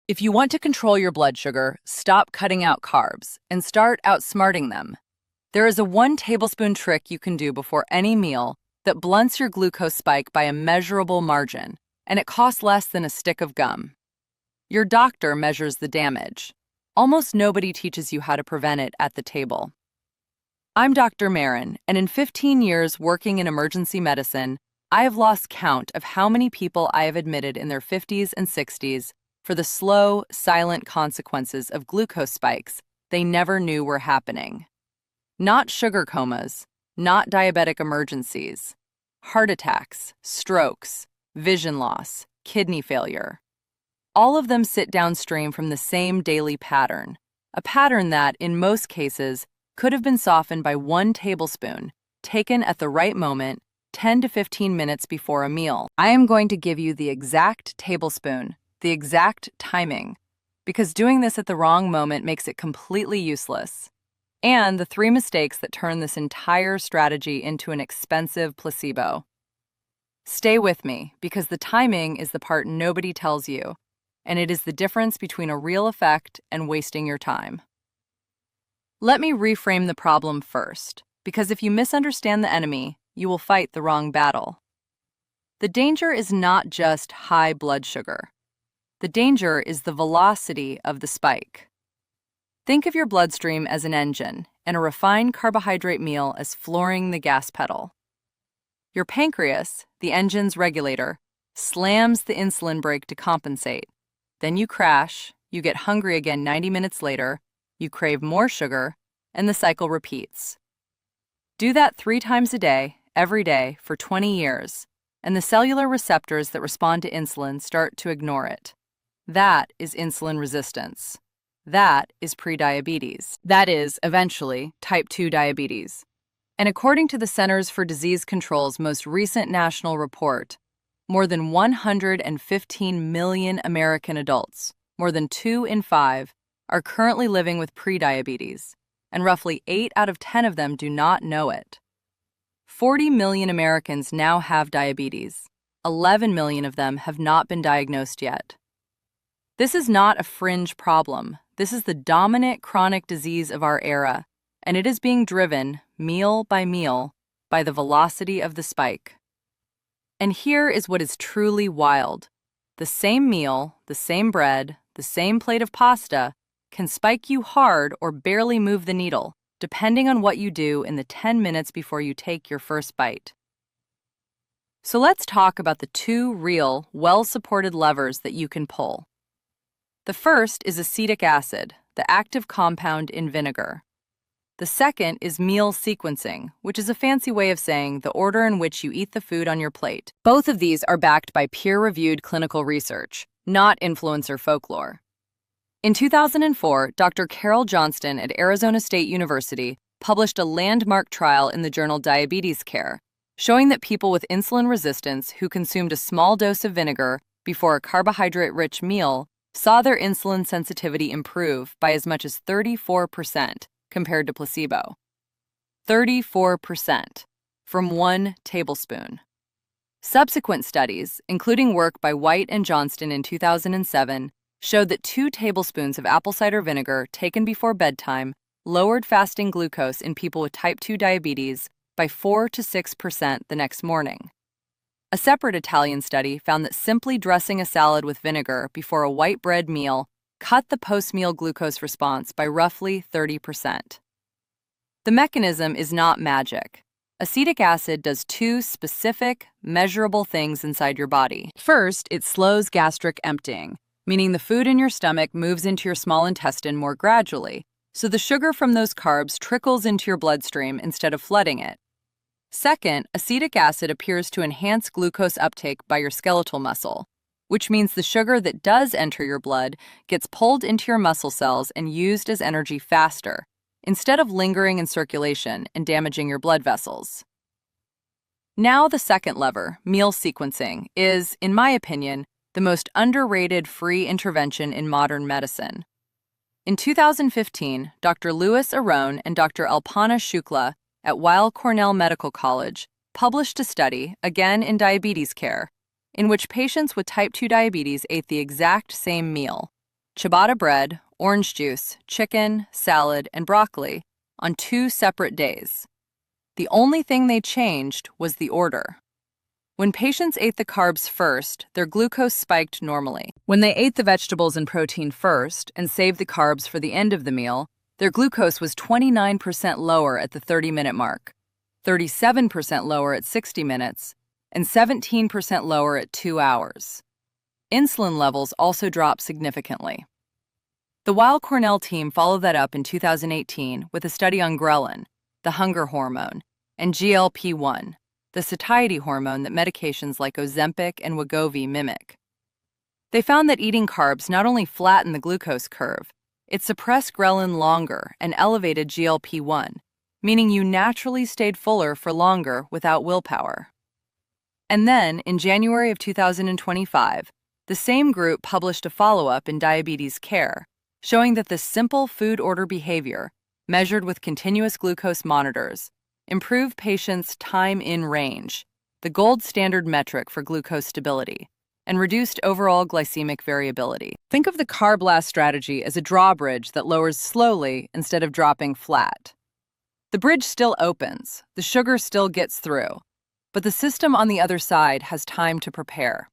If you want to control your blood sugar, stop cutting out carbs and start outsmarting them. There is a 1 tablespoon trick you can do before any meal that blunts your glucose spike by a measurable margin, and it costs less than a stick of gum. Your doctor measures the damage. Almost nobody teaches you how to prevent it at the table. I'm Dr. Maren, and in 15 years working in emergency medicine, I have lost count of how many people I have admitted in their 50s and 60s for the slow, silent consequences of glucose spikes they never knew were happening. Not sugar comas, not diabetic emergencies, heart attacks, strokes, vision loss, kidney failure. All of them sit downstream from the same daily pattern, a pattern that, in most cases, could have been softened by 1 tablespoon, taken at the right moment, 10 to 15 minutes before a meal. I am going to give you the exact tablespoon, the exact timing, because doing this at the wrong moment makes it completely useless. And the 3 mistakes that turn this entire strategy into an expensive placebo. Stay with me, because the timing is the part nobody tells you, and it is the difference between a real effect and wasting your time. Let me reframe the problem first, because if you misunderstand the enemy, you will fight the wrong battle. The danger is not just high blood sugar. The danger is the velocity of the spike. Think of your bloodstream as an engine and a refined carbohydrate meal as flooring the gas pedal. Your pancreas, the engine's regulator, slams the insulin brake to compensate. Then you crash, you get hungry again 90 minutes later, you crave more sugar, and the cycle repeats. Do that 3 times a day, every day, for 20 years, and the cellular receptors that respond to insulin start to ignore it. That is insulin resistance. That is prediabetes. That is, eventually, type 2 diabetes. And according to the Centers for Disease Control's most recent national report, more than 115 million American adults, more than 2 in 5, are currently living with prediabetes, and roughly 8 out of 10 of them do not know it. 40 million Americans now have diabetes. 11 million of them have not been diagnosed yet. This is not a fringe problem. This is the dominant chronic disease of our era, and it is being driven, meal by meal, by the velocity of the spike. And here is what is truly wild. The same meal, the same bread, the same plate of pasta can spike you hard or barely move the needle, depending on what you do in the 10 minutes before you take your first bite. So let's talk about the 2 real, well-supported levers that you can pull. The first is acetic acid, the active compound in vinegar. The second is meal sequencing, which is a fancy way of saying the order in which you eat the food on your plate. Both of these are backed by peer-reviewed clinical research, not influencer folklore. In 2004, Dr. Carol Johnston at Arizona State University published a landmark trial in the journal Diabetes Care, showing that people with insulin resistance who consumed a small dose of vinegar before a carbohydrate-rich meal saw their insulin sensitivity improve by as much as 34% compared to placebo. 34% from 1 tablespoon. Subsequent studies, including work by White and Johnston in 2007, showed that 2 tablespoons of apple cider vinegar taken before bedtime lowered fasting glucose in people with type 2 diabetes by 4 to 6% the next morning. A separate Italian study found that simply dressing a salad with vinegar before a white bread meal cut the post-meal glucose response by roughly 30%. The mechanism is not magic. Acetic acid does 2 specific, measurable things inside your body. First, it slows gastric emptying, meaning the food in your stomach moves into your small intestine more gradually, so the sugar from those carbs trickles into your bloodstream instead of flooding it. Second, acetic acid appears to enhance glucose uptake by your skeletal muscle, which means the sugar that does enter your blood gets pulled into your muscle cells and used as energy faster, instead of lingering in circulation and damaging your blood vessels. Now the second lever, meal sequencing, is, in my opinion, the most underrated free intervention in modern medicine. In 2015, Dr. Louis Aron and Dr. Alpana Shukla at Weill Cornell Medical College published a study, again in Diabetes Care, in which patients with type 2 diabetes ate the exact same meal, ciabatta bread, orange juice, chicken, salad, and broccoli on 2 separate days. The only thing they changed was the order. When patients ate the carbs first, their glucose spiked normally. When they ate the vegetables and protein first and saved the carbs for the end of the meal, their glucose was 29% lower at the 30-minute mark, 37% lower at 60 minutes, and 17% lower at 2 hours. Insulin levels also dropped significantly. The Weill Cornell team followed that up in 2018 with a study on ghrelin, the hunger hormone, and GLP-1, the satiety hormone that medications like Ozempic and Wegovy mimic. They found that eating carbs not only flattened the glucose curve, it suppressed ghrelin longer and elevated GLP-1, meaning you naturally stayed fuller for longer without willpower. And then, in January of 2025, the same group published a follow-up in Diabetes Care, showing that this simple food order behavior, measured with continuous glucose monitors, improved patients' time in range, the gold standard metric for glucose stability, and reduced overall glycemic variability. Think of the carb blast strategy as a drawbridge that lowers slowly instead of dropping flat. The bridge still opens, the sugar still gets through, but the system on the other side has time to prepare.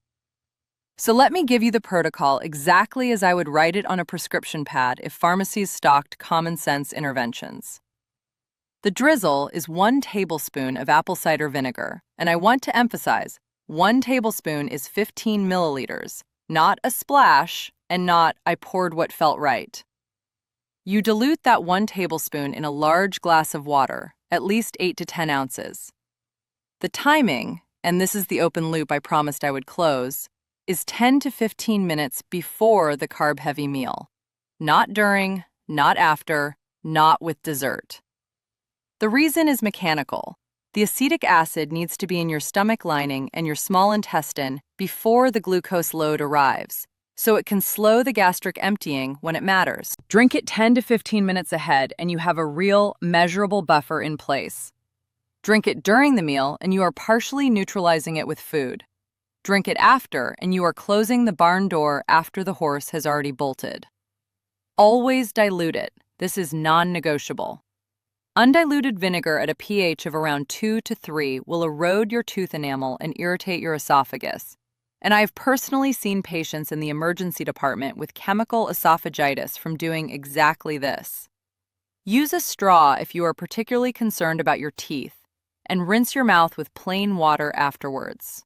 So let me give you the protocol exactly as I would write it on a prescription pad if pharmacies stocked common sense interventions. The drizzle is 1 tablespoon of apple cider vinegar, and I want to emphasize, 1 tablespoon is 15 milliliters, not a splash, and not I poured what felt right. You dilute that 1 tablespoon in a large glass of water, at least 8 to 10 ounces. The timing, and this is the open loop I promised I would close, is 10 to 15 minutes before the carb-heavy meal. Not during, not after, not with dessert. The reason is mechanical. The acetic acid needs to be in your stomach lining and your small intestine before the glucose load arrives, so it can slow the gastric emptying when it matters. Drink it 10 to 15 minutes ahead and you have a real, measurable buffer in place. Drink it during the meal and you are partially neutralizing it with food. Drink it after and you are closing the barn door after the horse has already bolted. Always dilute it. This is non-negotiable. Undiluted vinegar at a pH of around 2 to 3 will erode your tooth enamel and irritate your esophagus. And I've personally seen patients in the emergency department with chemical esophagitis from doing exactly this. Use a straw if you are particularly concerned about your teeth, and rinse your mouth with plain water afterwards.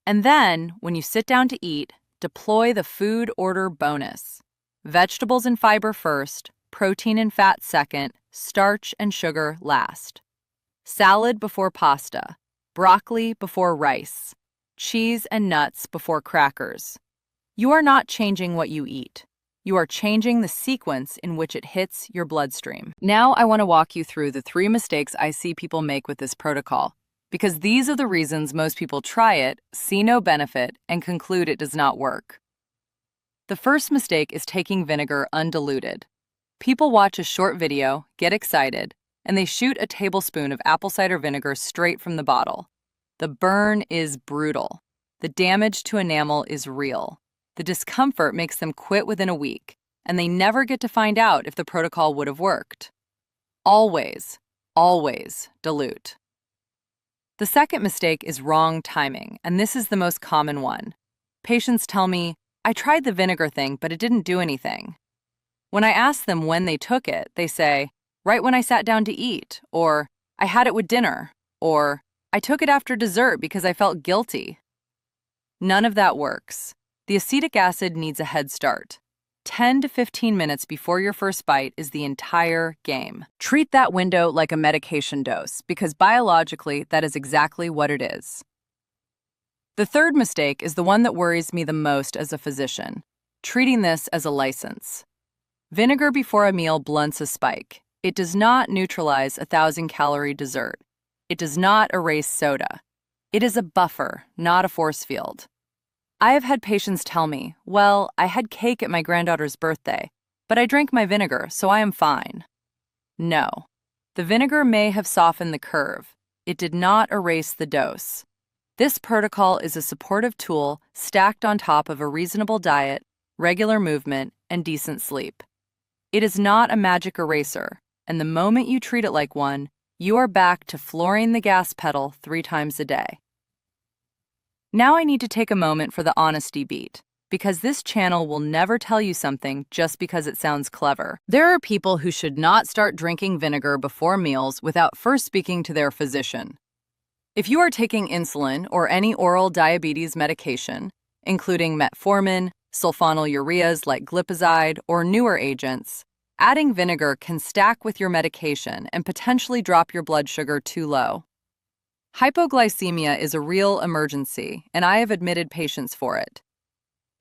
And then, when you sit down to eat, deploy the food order bonus. Vegetables and fiber first, protein and fat second, starch and sugar last. Salad before pasta, broccoli before rice, cheese and nuts before crackers. You are not changing what you eat. You are changing the sequence in which it hits your bloodstream. Now I want to walk you through the 3 mistakes I see people make with this protocol, because these are the reasons most people try it, see no benefit, and conclude it does not work. The first mistake is taking vinegar undiluted. People watch a short video, get excited, and they shoot a tablespoon of apple cider vinegar straight from the bottle. The burn is brutal. The damage to enamel is real. The discomfort makes them quit within a week, and they never get to find out if the protocol would have worked. Always, always dilute. The second mistake is wrong timing, and this is the most common one. Patients tell me, I tried the vinegar thing, but it didn't do anything. When I ask them when they took it, they say, right when I sat down to eat, or I had it with dinner, or I took it after dessert because I felt guilty. None of that works. The acetic acid needs a head start. 10 to 15 minutes before your first bite is the entire game. Treat that window like a medication dose, because biologically, that is exactly what it is. The third mistake is the one that worries me the most as a physician, treating this as a license. Vinegar before a meal blunts a spike. It does not neutralize a 1,000-calorie dessert. It does not erase soda. It is a buffer, not a force field. I have had patients tell me, well, I had cake at my granddaughter's birthday, but I drank my vinegar, so I am fine. No. The vinegar may have softened the curve. It did not erase the dose. This protocol is a supportive tool stacked on top of a reasonable diet, regular movement, and decent sleep. It is not a magic eraser, and the moment you treat it like one, you are back to flooring the gas pedal 3 times a day. Now I need to take a moment for the honesty beat, because this channel will never tell you something just because it sounds clever. There are people who should not start drinking vinegar before meals without first speaking to their physician. If you are taking insulin or any oral diabetes medication, including metformin, sulfonylureas like glipizide, or newer agents, adding vinegar can stack with your medication and potentially drop your blood sugar too low. Hypoglycemia is a real emergency, and I have admitted patients for it.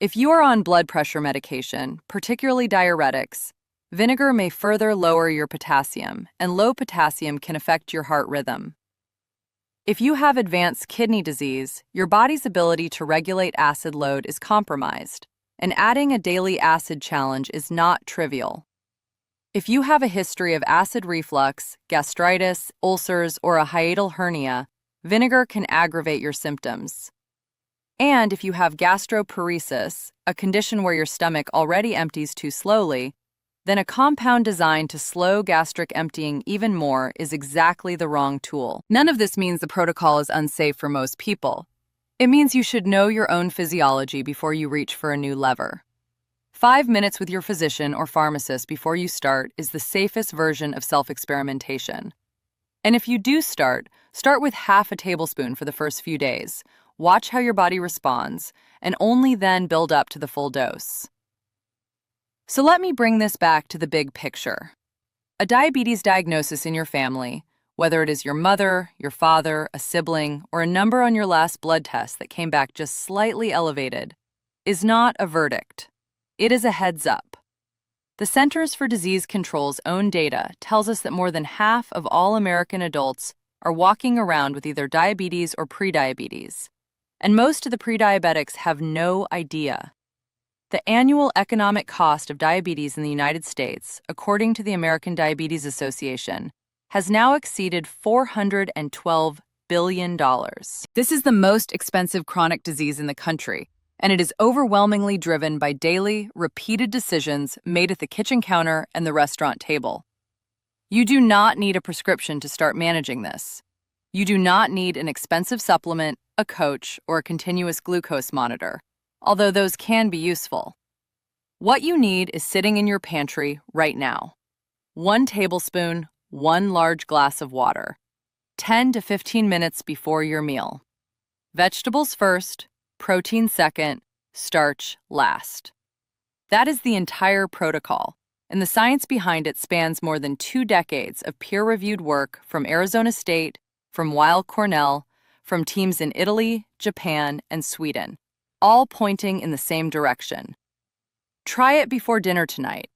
If you are on blood pressure medication, particularly diuretics, vinegar may further lower your potassium, and low potassium can affect your heart rhythm. If you have advanced kidney disease, your body's ability to regulate acid load is compromised, and adding a daily acid challenge is not trivial. If you have a history of acid reflux, gastritis, ulcers, or a hiatal hernia, vinegar can aggravate your symptoms. And if you have gastroparesis, a condition where your stomach already empties too slowly, then a compound designed to slow gastric emptying even more is exactly the wrong tool. None of this means the protocol is unsafe for most people. It means you should know your own physiology before you reach for a new lever. 5 minutes with your physician or pharmacist before you start is the safest version of self-experimentation. And if you do start with half a tablespoon for the first few days. Watch how your body responds, and only then build up to the full dose. So let me bring this back to the big picture. A diabetes diagnosis in your family, whether it is your mother, your father, a sibling, or a number on your last blood test that came back just slightly elevated, is not a verdict. It is a heads up. The Centers for Disease Control's own data tells us that more than half of all American adults are walking around with either diabetes or prediabetes, and most of the prediabetics have no idea. The annual economic cost of diabetes in the United States, according to the American Diabetes Association, has now exceeded $412 billion. This is the most expensive chronic disease in the country, and it is overwhelmingly driven by daily, repeated decisions made at the kitchen counter and the restaurant table. You do not need a prescription to start managing this. You do not need an expensive supplement, a coach, or a continuous glucose monitor, although those can be useful. What you need is sitting in your pantry right now. 1 tablespoon, 1 large glass of water, 10 to 15 minutes before your meal. Vegetables first, protein second, starch last. That is the entire protocol, and the science behind it spans more than 2 decades of peer-reviewed work from Arizona State, from Weill Cornell, from teams in Italy, Japan, and Sweden, all pointing in the same direction. Try it before dinner tonight.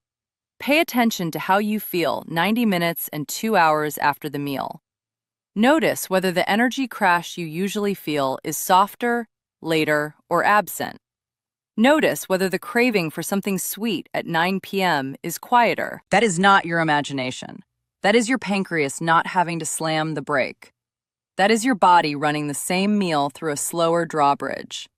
Pay attention to how you feel 90 minutes and 2 hours after the meal. Notice whether the energy crash you usually feel is softer, later, or absent. Notice whether the craving for something sweet at 9 p.m. is quieter. That is not your imagination. That is your pancreas not having to slam the brake. That is your body running the same meal through a slower drawbridge.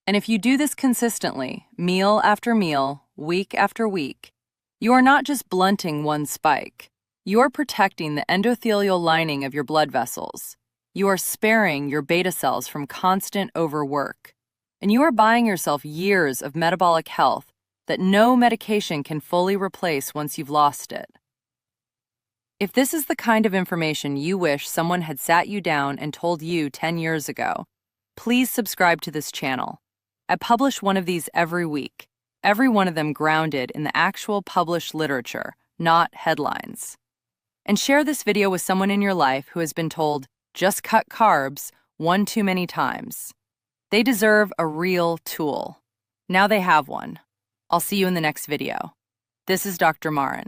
And if you do this consistently, meal after meal, week after week, you are not just blunting one spike. You are protecting the endothelial lining of your blood vessels. You are sparing your beta cells from constant overwork. And you are buying yourself years of metabolic health that no medication can fully replace once you've lost it. If this is the kind of information you wish someone had sat you down and told you 10 years ago, please subscribe to this channel. I publish one of these every week, every one of them grounded in the actual published literature, not headlines. And share this video with someone in your life who has been told, just cut carbs, one too many times. They deserve a real tool. Now they have one. I'll see you in the next video. This is Dr. Maren.